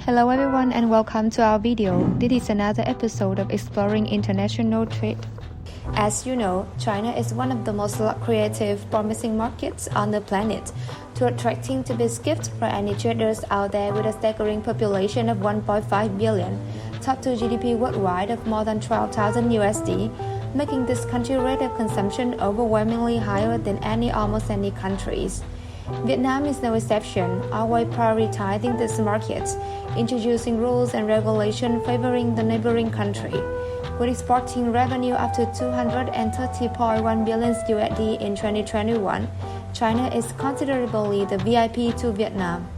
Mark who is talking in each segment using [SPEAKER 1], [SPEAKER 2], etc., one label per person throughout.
[SPEAKER 1] Hello everyone and welcome to our video. This is another episode of Exploring International Trade. As you know, China is one of the most lucrative, promising markets on the planet, attracting to be skipped for any traders out there with a staggering population of 1.5 billion, top 2 GDP worldwide of more than 12,000 USD, making this country rate of consumption overwhelmingly higher than almost any countries. Vietnam is no exception, always prioritizing this market, introducing rules and regulations favoring the neighboring country. With exporting revenue up to 230.1 billion USD in 2021, China is considerably the VIP to Vietnam.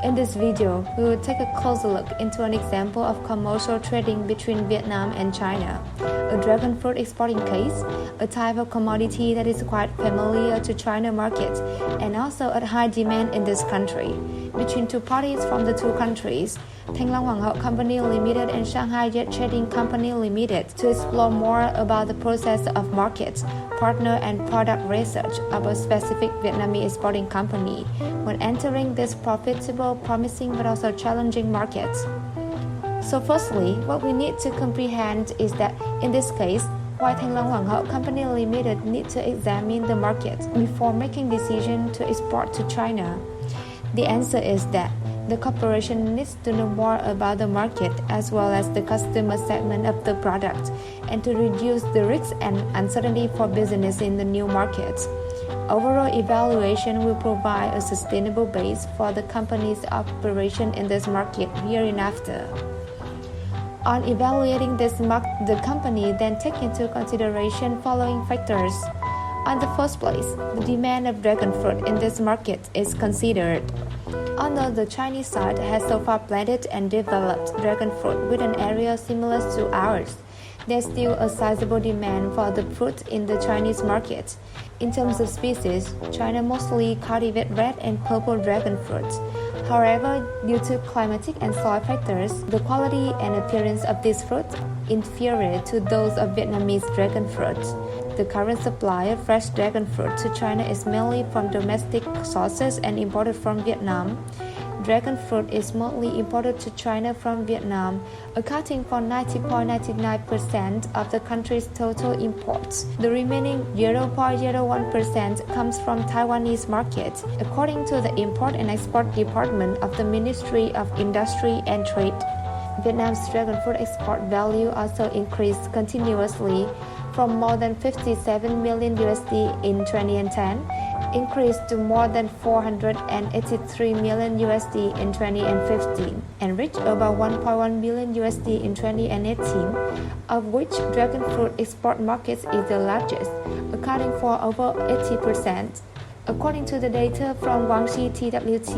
[SPEAKER 1] In this video, we will take a closer look into an example of commercial trading between Vietnam and China, a dragon fruit exporting case, a type of commodity that is quite familiar to China market and also at high demand in this country, between two parties from the two countries, Thanh Long Hoàng hậu Company Limited and Shanghai Jet Trading Company Limited, to explore more about the process of market, partner and product research of a specific Vietnamese exporting company when entering this profitable, promising but also challenging market. So firstly, what we need to comprehend is that in this case, why Thanh Long Hoàng hậu Company Limited need to examine the market before making decision to export to China. The answer is that the corporation needs to know more about the market as well as the customer segment of the product and to reduce the risks and uncertainty for business in the new market. Overall evaluation will provide a sustainable base for the company's operation in this market hereinafter. On evaluating this market, the company then take into consideration following factors. On the first place, the demand of dragon fruit in this market is considered. Although the Chinese side has so far planted and developed dragon fruit with an area similar to ours, there's still a sizable demand for the fruit in the Chinese market. In terms of species, China mostly cultivates red and purple dragon fruit. However, due to climatic and soil factors, the quality and appearance of this fruit inferior to those of Vietnamese dragon fruit. The current supply of fresh dragon fruit to China is mainly from domestic sources and imported from Vietnam. Dragon fruit is mostly imported to China from Vietnam, accounting for 90.99% of the country's total imports. The remaining 0.01% comes from Taiwanese market, according to the Import and Export Department of the Ministry of Industry and Trade. Vietnam's dragon fruit export value also increased continuously from more than 57 million USD in 2010, increased to more than 483 million USD in 2015, and reached about 1.1 billion USD in 2018, of which dragon fruit export markets is the largest, accounting for over 80%. According to the data from Guangxi TWT,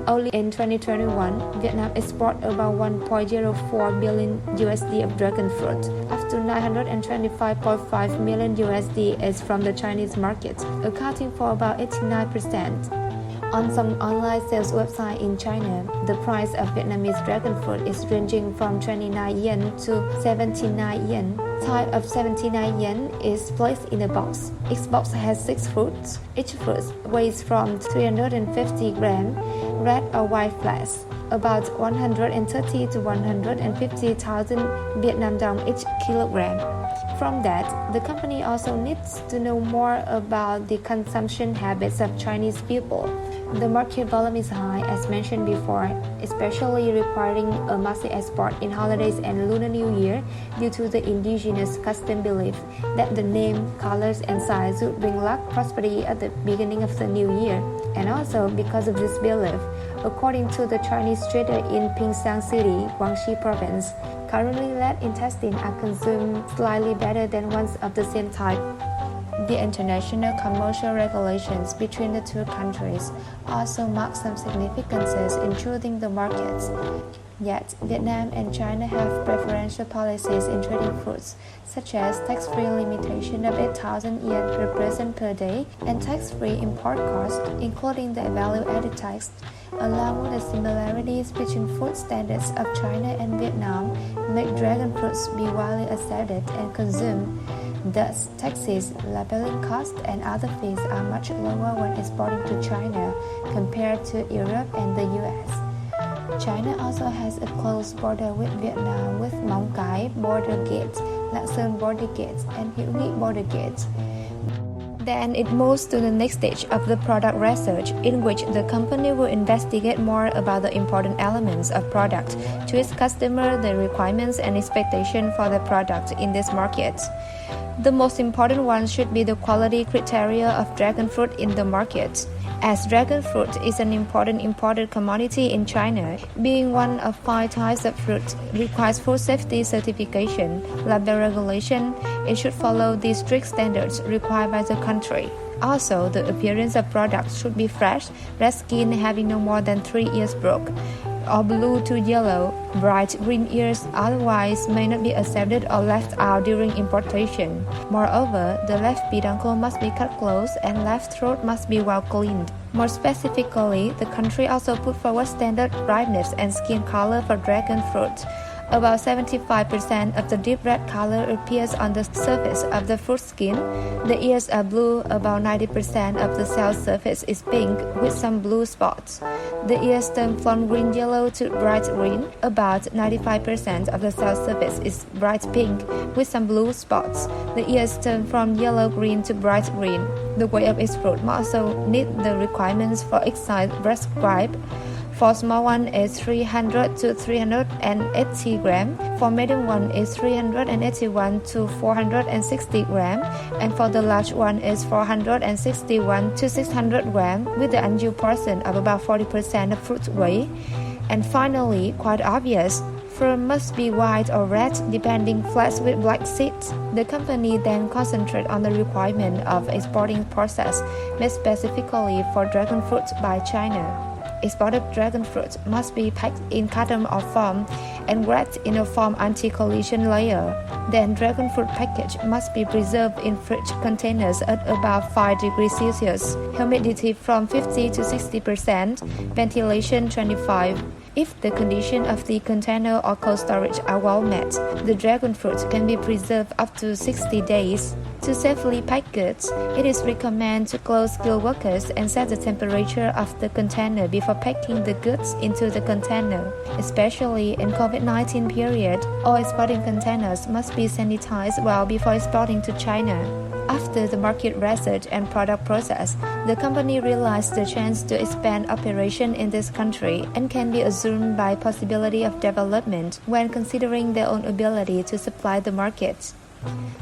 [SPEAKER 1] only in 2021, Vietnam exported about 1.04 billion USD of dragon fruit. Up to 925.5 million USD is from the Chinese market, accounting for about 89%. On some online sales website in China, the price of Vietnamese dragon fruit is ranging from 29 yen to 79 yen. Type of 79 yen is placed in a box. Each box has 6 fruits. Each fruit weighs from 350 grams, red or white flats, about 130 to 150,000 Vietnam dong each kilogram. From that, the company also needs to know more about the consumption habits of Chinese people. The market volume is high, as mentioned before, especially requiring a massive export in holidays and Lunar New Year due to the indigenous custom belief that the name, colors, and size would bring luck, prosperity at the beginning of the new year. And also because of this belief, according to the Chinese trader in Pingsang City, Guangxi Province, currently lead intestines are consumed slightly better than ones of the same type. The international commercial regulations between the two countries also mark some significances in choosing the markets. Yet, Vietnam and China have preferential policies in trading fruits, such as tax-free limitation of 8,000 yen per person per day and tax-free import cost, including the value-added tax, along with the similarities between food standards of China and Vietnam, make dragon fruits be widely accepted and consumed. Thus, taxes, labeling costs, and other fees are much lower when exporting to China compared to Europe and the US. China also has a close border with Vietnam with Móng Cái border gate, Lạng Sơn border gate, and Hữu Nghị border gate. Then it moves to the next stage of the product research, in which the company will investigate more about the important elements of product to its customer, the requirements and expectation for the product in this market. The most important one should be the quality criteria of dragon fruit in the market. As dragon fruit is an important imported commodity in China, being one of 5 types of fruit requires food safety certification, label regulation. It should follow the strict standards required by the country. Also, the appearance of products should be fresh, red skin having no more than 3 ears broke, or blue to yellow, bright green ears, otherwise may not be accepted or left out during importation. Moreover, the left peduncle must be cut close and left throat must be well cleaned. More specifically, the country also put forward standard ripeness and skin color for dragon fruit. About 75% of the deep red color appears on the surface of the fruit skin. The ears are blue, about 90% of the cell surface is pink with some blue spots. The ears turn from green-yellow to bright green. About 95% of the cell surface is bright pink with some blue spots. The ears turn from yellow-green to bright green. The weight of its fruit must also meet the requirements for excise prescribed. For small one is 300 to 380 gram. For medium one is 381 to 460 gram. And for the large one is 461 to 600 gram with the undue portion of about 40% of fruit weight. And finally, quite obvious, fruit must be white or red, depending flesh with black seeds. The company then concentrates on the requirement of exporting process made specifically for dragon fruit by China. Exported dragon fruit must be packed in carton or foam and wrapped in a foam anti-collision layer. Then dragon fruit package must be preserved in fridge containers at about 5 degrees Celsius, humidity from 50 to 60%, ventilation 25. If the condition of the container or cold storage are well met, the dragon fruit can be preserved up to 60 days. To safely pack goods, it is recommended to close skilled workers and set the temperature of the container before packing the goods into the container. Especially in COVID-19 period, all exporting containers must be sanitized well before exporting to China. After the market research and product process, the company realized the chance to expand operation in this country and can be assumed by possibility of development when considering their own ability to supply the market.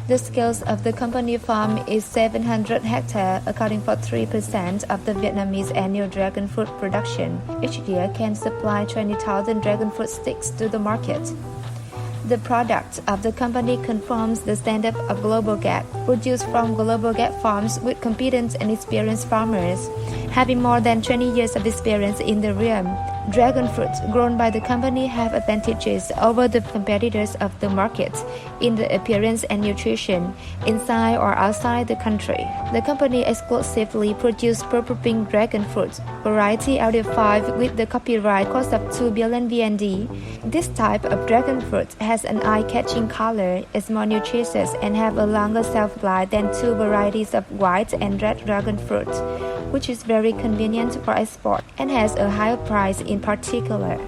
[SPEAKER 1] The scale of the company farm is 700 hectares, accounting for 3% of the Vietnamese annual dragon fruit production. Each year can supply 20,000 dragon fruit sticks to the market. The product of the company conforms the standard of Global Gap, produced from Global Gap farms with competent and experienced farmers, having more than 20 years of experience in the realm. Dragon fruits grown by the company have advantages over the competitors of the market in the appearance and nutrition, inside or outside the country. The company exclusively produces purple pink dragon fruit, variety LD5 with the copyright cost of 2 billion VND. This type of dragon fruit has an eye-catching color, is more nutritious and have a longer shelf life than 2 varieties of white and red dragon fruit, which is very convenient for export and has a higher price in particular.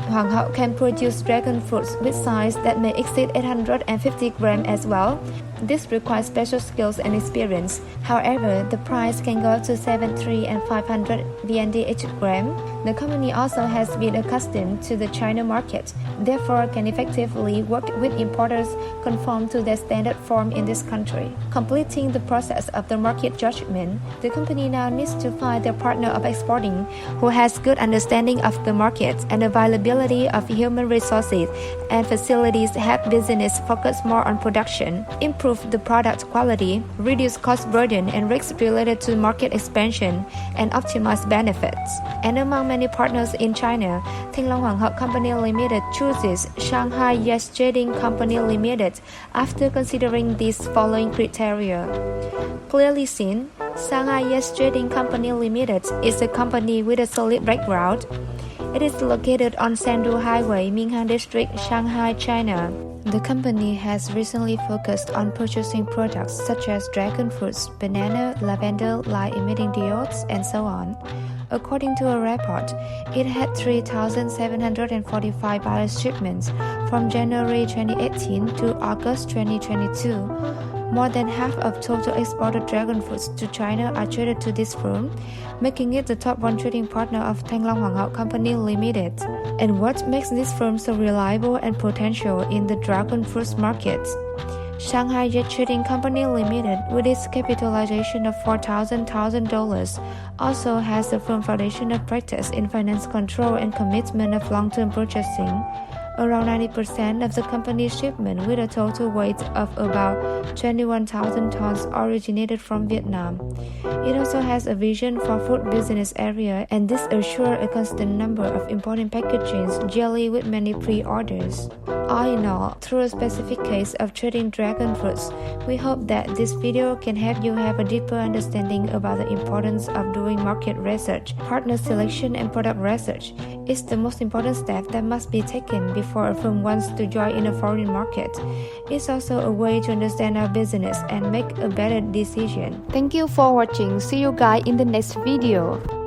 [SPEAKER 1] Hoàng hậu can produce dragon fruits with size that may exceed 850 grams as well. This requires special skills and experience. However, the price can go to 73 and 500 VND each gram. The company also has been accustomed to the China market, therefore can effectively work with importers conform to their standard form in this country. Completing the process of the market judgment, the company now needs to find their partner of exporting who has good understanding of the market and availability of human resources and facilities, have business focus more on production, improve the product quality, reduce cost burden and risks related to market expansion, and optimize benefits. And among many partners in China, Thanh Long Hoàng hậu Company Limited chooses Shanghai Yes Trading Company Limited after considering these following criteria. Clearly seen, Shanghai Yes Trading Company Limited is a company with a solid background. It is located on Shandu Highway, Minhang District, Shanghai, China. The company has recently focused on purchasing products such as dragon fruits, banana, lavender, light-emitting diodes, and so on. According to a report, it had 3,745 pilot shipments from January 2018 to August 2022. More than half of total exported dragon fruits to China are traded to this firm, making it the top one trading partner of Thanh Long Hoàng Hậu Company Limited. And what makes this firm so reliable and potential in the dragon fruits market? Shanghai Jet Trading Company Limited, with its capitalization of $4,000, also has a firm foundation of practice in finance control and commitment of long-term purchasing. Around 90% of the company's shipment, with a total weight of about 21,000 tons, originated from Vietnam. It also has a vision for food business area, and this assures a constant number of important packagings yearly with many pre-orders. All in all, through a specific case of trading dragon fruits, we hope that this video can help you have a deeper understanding about the importance of doing market research. Partner selection and product research is the most important step that must be taken before a firm wants to join in a foreign market. It's also a way to understand our business and make a better decision. Thank you for watching. See you guys in the next video.